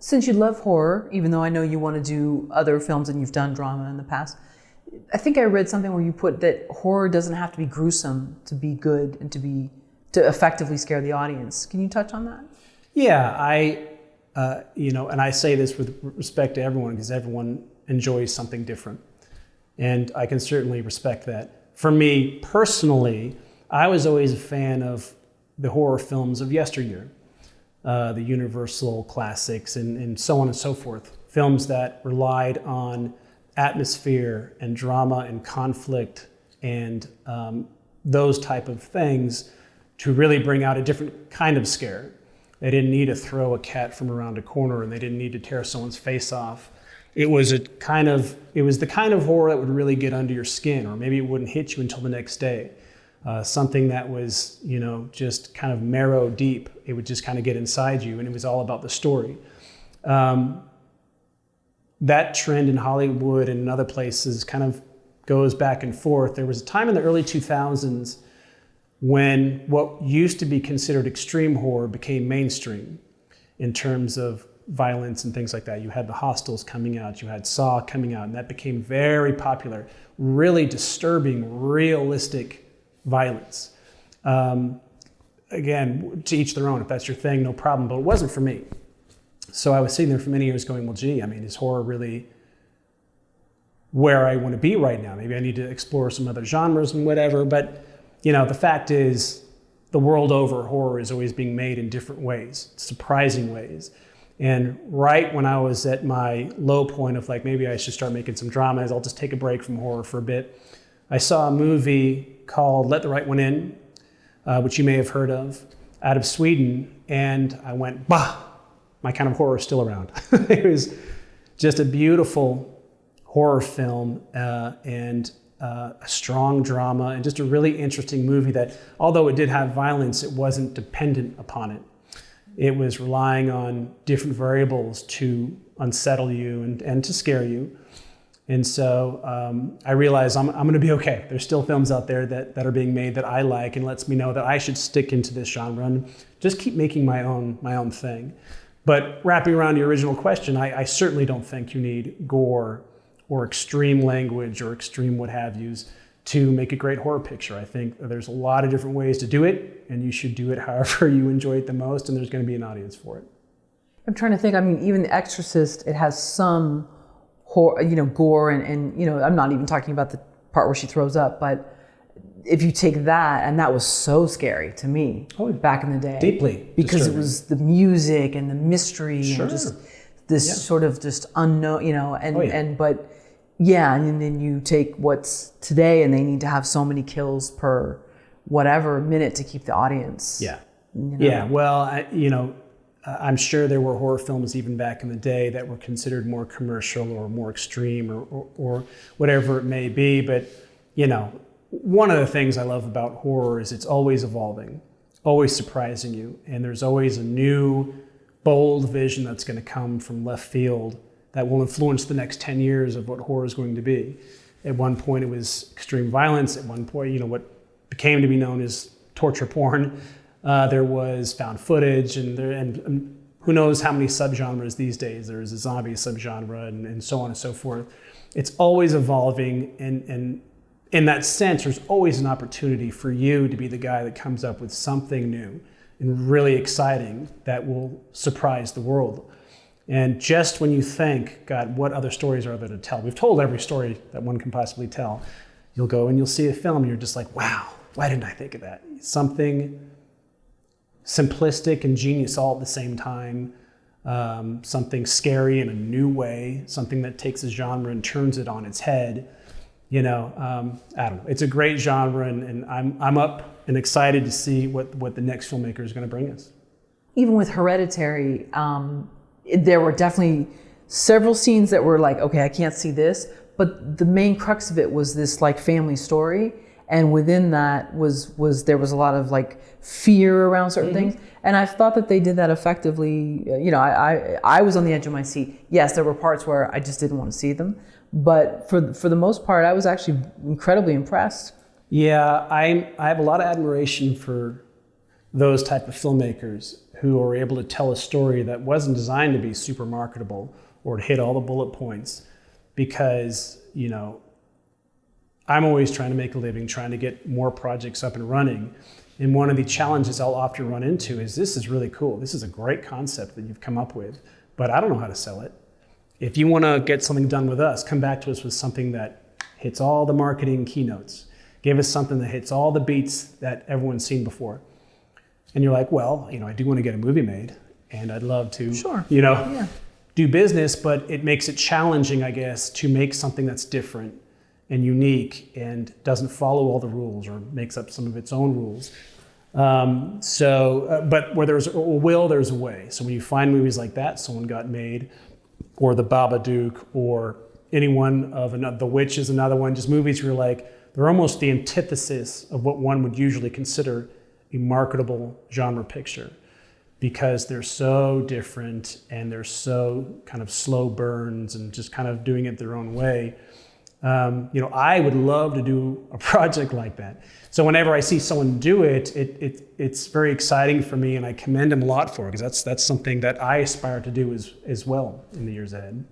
Since you love horror, even though I know you want to do other films and you've done drama in the past, I think I read something where you put that horror doesn't have to be gruesome to be good and to effectively scare the audience. Can you touch on that? Yeah, and I say this with respect to everyone because everyone enjoys something different. And I can certainly respect that. For me personally, I was always a fan of the horror films of yesteryear. The Universal classics and so on and so forth. Films that relied on atmosphere and drama and conflict and those type of things to really bring out a different kind of scare. They didn't need to throw a cat from around a corner and they didn't need to tear someone's face off. It was the kind of horror that would really get under your skin, or maybe it wouldn't hit you until the next day. Something that was, just kind of marrow deep. It would just kind of get inside you, and it was all about the story. That trend in Hollywood and in other places kind of goes back and forth. There was a time in the early 2000s when what used to be considered extreme horror became mainstream in terms of violence and things like that. You had the Hostels coming out, you had Saw coming out, and that became very popular. Really disturbing, realistic violence. Again, to each their own. If that's your thing, no problem, but it wasn't for me. So I was sitting there for many years going, well, gee, is horror really where I want to be right now? Maybe I need to explore some other genres and whatever, but the fact is, the world over, horror is always being made in different ways, surprising ways. And right when I was at my low point of maybe I should start making some dramas, I'll just take a break from horror for a bit, I saw a movie called Let the Right One In, which you may have heard of, out of Sweden. And I went, bah, my kind of horror is still around. It was just a beautiful horror film and a strong drama and just a really interesting movie that, although it did have violence, it wasn't dependent upon it. It was relying on different variables to unsettle you and to scare you. And so I realized I'm going to be okay. There's still films out there that are being made that I like and lets me know that I should stick into this genre and just keep making my own thing. But wrapping around your original question, I certainly don't think you need gore or extreme language or extreme what have yous to make a great horror picture. I think there's a lot of different ways to do it, and you should do it however you enjoy it the most, and there's going to be an audience for it. I'm trying to think. Even The Exorcist, it has some horror, gore, and I'm not even talking about the part where she throws up, but if you take that, and that was so scary to me back in the day. Deeply because disturbing. It was the music and the mystery Sure. and just this sort of just unknown, and then you take what's today and they need to have so many kills per whatever minute to keep the audience. Yeah. Yeah. Well, I'm sure there were horror films even back in the day that were considered more commercial or more extreme or whatever it may be. But, one of the things I love about horror is it's always evolving, always surprising you. And there's always a new, bold vision that's going to come from left field that will influence the next 10 years of what horror is going to be. At one point, it was extreme violence. At one point, what became to be known as torture porn. There was found footage, and who knows how many subgenres these days. There's a zombie subgenre and so on and so forth. It's always evolving, and in that sense, there's always an opportunity for you to be the guy that comes up with something new and really exciting that will surprise the world. And just when you think, God, what other stories are there to tell? We've told every story that one can possibly tell. You'll go and you'll see a film and you're just like, wow, why didn't I think of that? Something simplistic and genius all at the same time. Something scary in a new way. Something that takes a genre and turns it on its head. I don't know. It's a great genre, and I'm up and excited to see what the next filmmaker is going to bring us. Even with Hereditary, there were definitely several scenes that were like, okay, I can't see this, but the main crux of it was this family story, and within that was there was a lot of fear around certain things, and I thought that they did that effectively. I was on the edge of my seat. Yes, there were parts where I just didn't want to see them, but for the most part, I was actually incredibly impressed. Yeah, I have a lot of admiration for those type of filmmakers who are able to tell a story that wasn't designed to be super marketable or to hit all the bullet points, because, you know, I'm always trying to make a living, trying to get more projects up and running. And one of the challenges I'll often run into is, this is really cool. This is a great concept that you've come up with, but I don't know how to sell it. If you want to get something done with us, come back to us with something that hits all the marketing keynotes. Give us something that hits all the beats that everyone's seen before. And you're like, well, you know, I do want to get a movie made, and I'd love to, you know, do business, but it makes it challenging, I guess, to make something that's different and unique and doesn't follow all the rules or makes up some of its own rules. But where there's a will, there's a way. So when you find movies like that, Someone Got Made, or The Babadook, or any one of another, The Witch is another one, just movies where you're like, they're almost the antithesis of what one would usually consider a marketable genre picture, because they're so different and they're so kind of slow burns and just kind of doing it their own way. You know, I would love to do a project like that. So whenever I see someone do it, it's very exciting for me, and I commend them a lot for it, because that's something that I aspire to do as well in the years ahead.